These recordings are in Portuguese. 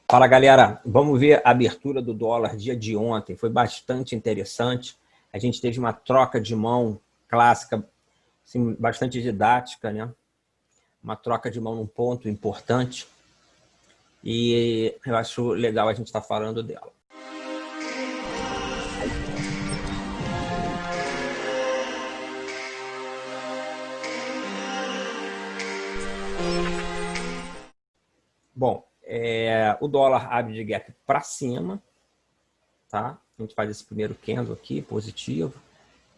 Fala, galera. Vamos ver a abertura do dólar dia de ontem. Foi bastante interessante. A gente teve uma troca de mão clássica, assim, bastante didática, né? Uma troca de mão num ponto importante. E eu acho legal a gente estar falando dela. Bom, o dólar abre de gap para cima, tá? A gente faz esse primeiro candle aqui, positivo.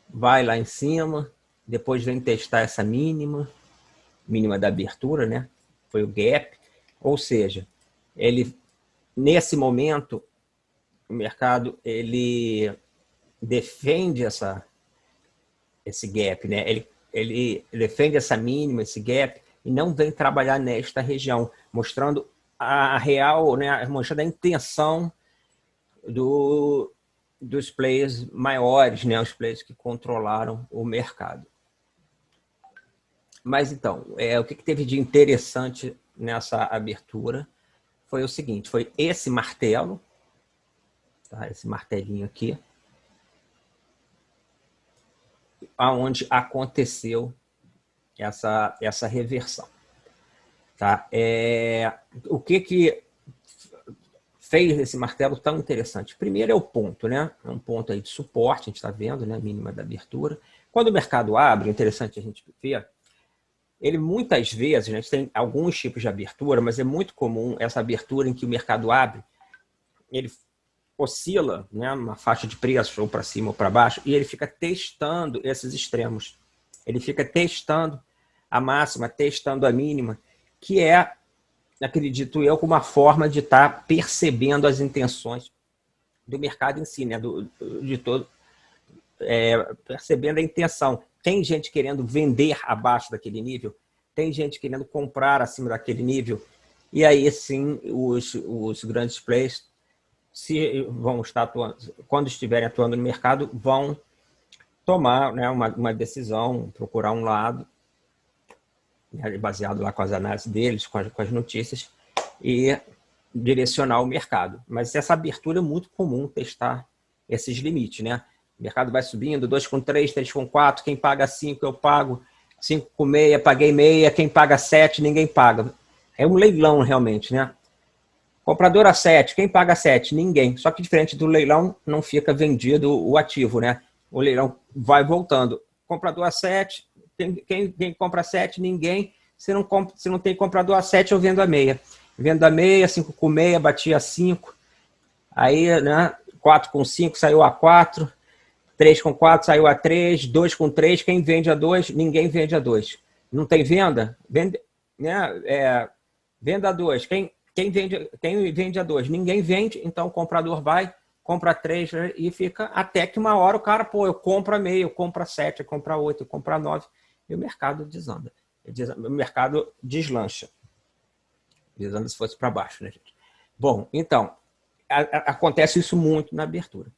Vai lá em cima, depois vem testar essa mínima da abertura, né? Foi o gap. Ou seja, ele, nesse momento, o mercado ele defende esse gap, né? Ele defende essa mínima, esse gap, e não vem trabalhar nesta região, mostrando a real, né? Mostrando a intenção dos players maiores, né? Os players que controlaram o mercado. Mas então, o que teve de interessante nessa abertura foi o seguinte, foi esse martelo, tá? Esse martelinho aqui, aonde aconteceu essa reversão. Tá? O que fez esse martelo tão interessante? Primeiro é o ponto, né? É um ponto aí de suporte, a gente está vendo, né? Mínima da abertura. Quando o mercado abre, é interessante a gente ver, ele muitas vezes, né, a gente tem alguns tipos de abertura, mas é muito comum essa abertura em que o mercado abre, ele oscila, né, uma faixa de preço, ou para cima ou para baixo, e ele fica testando esses extremos. Ele fica testando a máxima, testando a mínima, que acredito eu, uma forma de estar percebendo as intenções do mercado em si, né, percebendo a intenção. Tem gente querendo vender abaixo daquele nível, tem gente querendo comprar acima daquele nível, e aí sim os grandes players vão estar atuando, quando estiverem atuando no mercado, vão tomar, né, uma decisão, procurar um lado, né, baseado lá com as análises deles, com as notícias, e direcionar o mercado. Mas essa abertura é muito comum testar esses limites, né? O mercado vai subindo, 2 com 3, 3 com 4, quem paga 5 eu pago, 5 com meia, paguei meia, quem paga 7, ninguém paga. É um leilão realmente, né? Comprador a 7, quem paga 7? Ninguém. Só que diferente do leilão, não fica vendido o ativo, né? O leilão vai voltando. Comprador a 7, quem compra 7? Ninguém. Se não tem comprador a 7, eu vendo a meia. Vendo a meia, 5 com meia, bati a 5. Aí, né, 4 com 5 saiu a 4. 3 com 4 saiu a 3. 2 com 3, quem vende a 2? Ninguém vende a 2. Não tem venda? Vende, né? Venda a 2. Quem vende a 2? Ninguém vende, então o comprador vai, compra 3 e fica até que uma hora o cara, pô, eu compro a meia, eu compro a 7, eu compro a 8, eu compro a 9, e o mercado desanda. O mercado deslancha. Desanda se fosse para baixo, né, gente? Bom, então, acontece isso muito na abertura.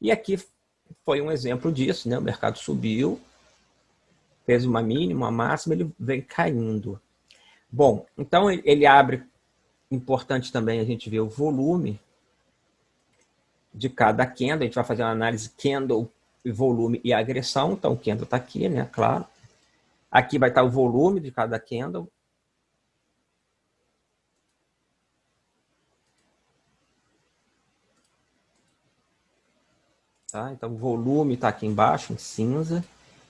E aqui foi um exemplo disso, né? O mercado subiu, fez uma mínima, uma máxima, ele vem caindo. Bom, então ele abre. Importante também a gente ver o volume de cada candle. A gente vai fazer uma análise candle, volume e agressão. Então, o candle está aqui, né? Claro. Aqui vai estar o volume de cada candle. Tá? Então, o volume está aqui embaixo, em cinza.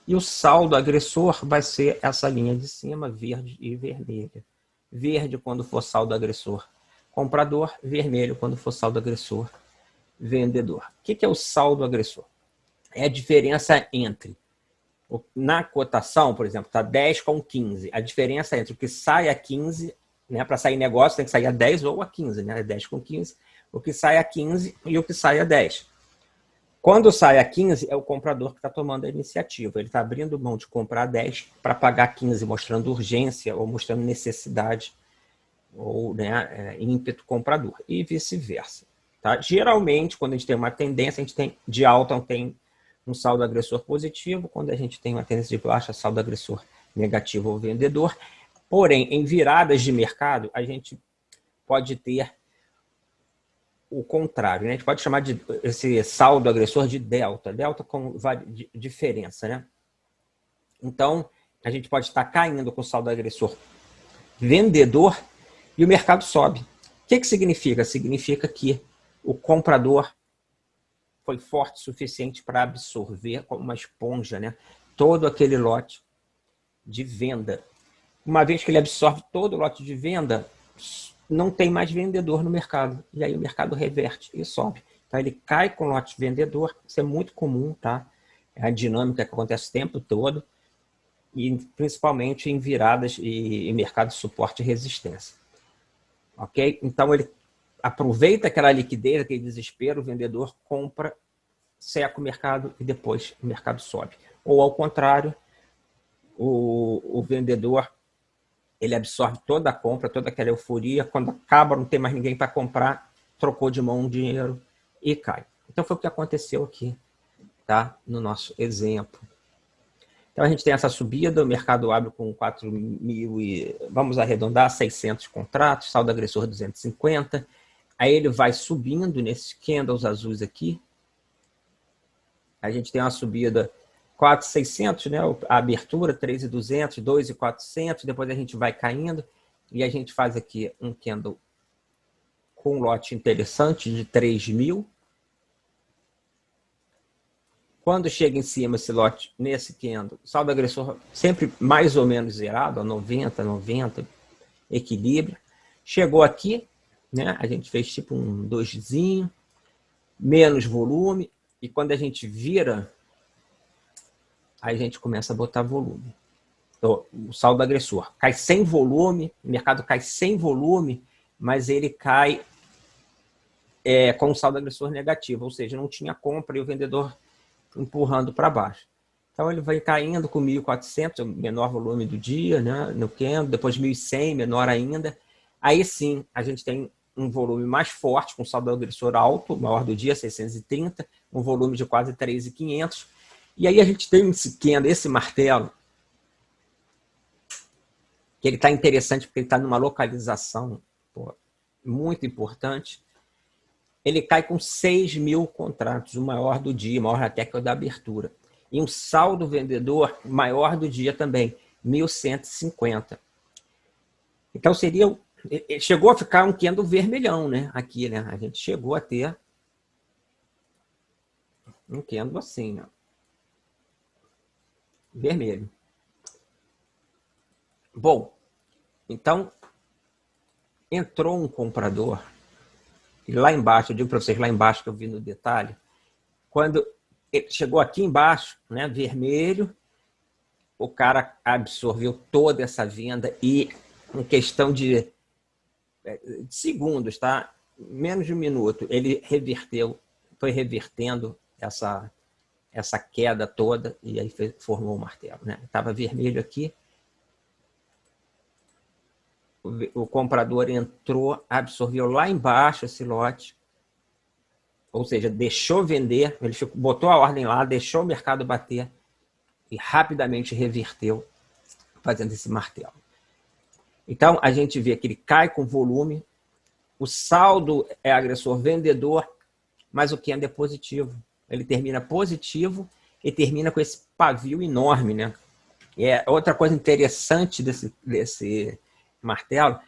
E o saldo agressor vai ser essa linha de cima, verde e vermelha. Verde quando for saldo agressor comprador, vermelho quando for saldo agressor vendedor. O que é o saldo agressor? É a diferença entre, na cotação, por exemplo, está 10 com 15. A diferença entre o que sai a 15, né, para sair negócio tem que sair a 10 ou a 15, né, 10 com 15. O que sai a 15 e o que sai a 10. Quando sai a 15, é o comprador que está tomando a iniciativa. Ele está abrindo mão de comprar 10 para pagar 15, mostrando urgência ou mostrando necessidade ou, né, ímpeto comprador, e vice-versa. Tá? Geralmente, quando a gente tem uma tendência, a gente tem de alta, tem um saldo agressor positivo, quando a gente tem uma tendência de baixa, saldo agressor negativo ou vendedor. Porém, em viradas de mercado, a gente pode ter o contrário, né? A gente pode chamar de esse saldo agressor de delta. Delta com diferença, né? Então, a gente pode estar caindo com o saldo agressor vendedor e o mercado sobe. O que significa? Significa que o comprador foi forte o suficiente para absorver como uma esponja, né, todo aquele lote de venda. Uma vez que ele absorve todo o lote de venda, não tem mais vendedor no mercado. E aí o mercado reverte e sobe. Então ele cai com o lote vendedor. Isso é muito comum, tá? É a dinâmica que acontece o tempo todo. E principalmente em viradas e mercado de suporte e resistência. Ok? Então ele aproveita aquela liquidez, aquele desespero, o vendedor compra, seca o mercado e depois o mercado sobe. Ou ao contrário, o vendedor ele absorve toda a compra, toda aquela euforia, quando acaba, não tem mais ninguém para comprar, trocou de mão o dinheiro e cai. Então foi o que aconteceu aqui, tá? No nosso exemplo. Então a gente tem essa subida, o mercado abre com 4.000 e vamos arredondar 600 contratos, saldo agressor 250. Aí ele vai subindo nesses candles azuis aqui. A gente tem uma subida 4.600, né? A abertura 3.200, 2.400, depois a gente vai caindo e a gente faz aqui um candle com um lote interessante de 3.000. Quando chega em cima esse lote, nesse candle, saldo agressor sempre mais ou menos zerado, a 90, 90, equilíbrio. Chegou aqui, né? A gente fez tipo um doiszinho, menos volume, e quando a gente vira, aí a gente começa a botar volume. Então, o saldo agressor cai sem volume, o mercado cai sem volume, mas ele cai com o saldo agressor negativo, ou seja, não tinha compra e o vendedor empurrando para baixo. Então ele vai caindo com 1.400, o menor volume do dia, né, no candle, depois 1.100, menor ainda. Aí sim, a gente tem um volume mais forte, com saldo agressor alto, maior do dia, 630, um volume de quase 3.500. E aí a gente tem esse candle, esse martelo, que ele está interessante porque ele está numa localização muito importante. Ele cai com 6.000 contratos, o maior do dia, maior até que o da abertura. E um saldo vendedor maior do dia também, 1.150. Então seria... Chegou a ficar um candle vermelhão, né? Aqui, né? A gente chegou a ter um candle assim, ó, vermelho. Bom, então entrou um comprador, e lá embaixo, eu digo para vocês, lá embaixo que eu vi no detalhe, quando ele chegou aqui embaixo, né, vermelho, o cara absorveu toda essa venda e em questão de segundos, tá? Menos de um minuto, ele reverteu, foi revertendo essa queda toda e aí formou o martelo, né? Estava vermelho aqui, o comprador entrou, absorveu lá embaixo esse lote, ou seja, deixou vender, ele botou a ordem lá, deixou o mercado bater e rapidamente reverteu, fazendo esse martelo. Então, a gente vê que ele cai com volume, o saldo é agressor vendedor, mas o candle é positivo. Ele termina positivo e termina com esse pavio enorme, né? E outra coisa interessante desse martelo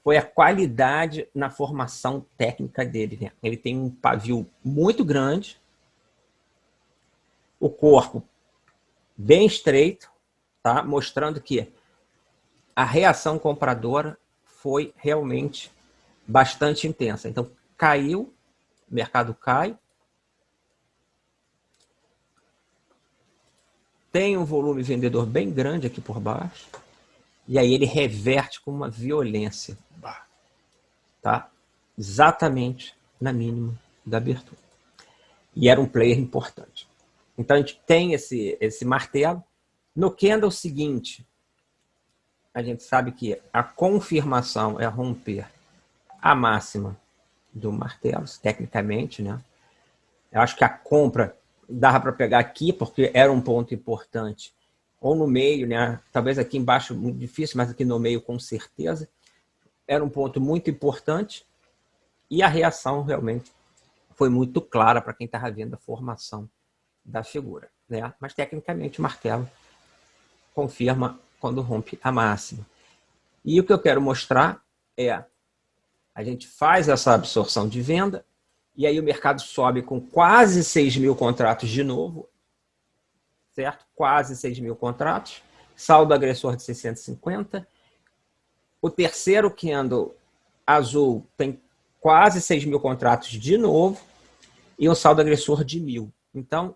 foi a qualidade na formação técnica dele, né? Ele tem um pavio muito grande, o corpo bem estreito, tá? Mostrando que a reação compradora foi realmente bastante intensa. Então, caiu, o mercado cai, tem um volume vendedor bem grande aqui por baixo, e aí ele reverte com uma violência, tá? Exatamente na mínima da abertura. E era um player importante. Então, a gente tem esse martelo. No candle seguinte, a gente sabe que a confirmação é romper a máxima do martelo, tecnicamente, né? Eu acho que a compra dava para pegar aqui, porque era um ponto importante, ou no meio, né? Talvez aqui embaixo muito difícil, mas aqui no meio com certeza. Era um ponto muito importante. E a reação realmente foi muito clara para quem estava vendo a formação da figura, né? Mas tecnicamente o martelo confirma quando rompe a máxima. E o que eu quero mostrar é a gente faz essa absorção de venda e aí o mercado sobe com quase 6 mil contratos de novo, certo? Quase 6 mil contratos, saldo agressor de 650. O terceiro candle azul tem quase 6 mil contratos de novo e um saldo agressor de 1.000. Então,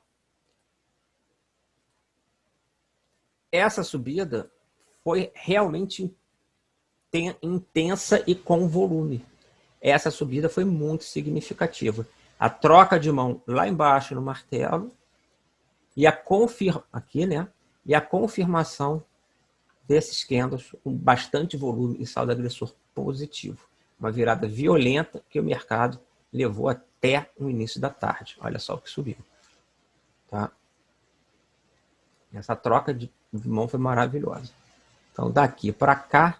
essa subida foi realmente intensa e com volume. Essa subida foi muito significativa. A troca de mão lá embaixo no martelo e a aqui, né? E a confirmação desses candles com bastante volume e saldo agressor positivo. Uma virada violenta que o mercado levou até o início da tarde. Olha só o que subiu. Tá? Essa troca de mão foi maravilhosa. Então, daqui para cá,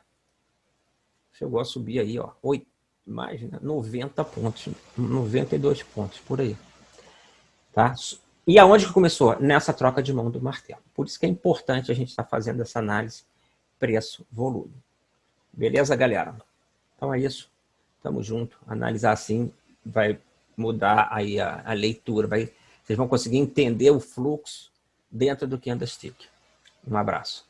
chegou a subir aí, ó, 8, mais, né, 90 pontos, 92 pontos, por aí. Tá? E aonde que começou? Nessa troca de mão do martelo. Por isso que é importante a gente estar fazendo essa análise preço-volume. Beleza, galera? Então é isso. Tamo junto. Analisar assim vai mudar aí a leitura. Vocês vão conseguir entender o fluxo dentro do candlestick. Um abraço.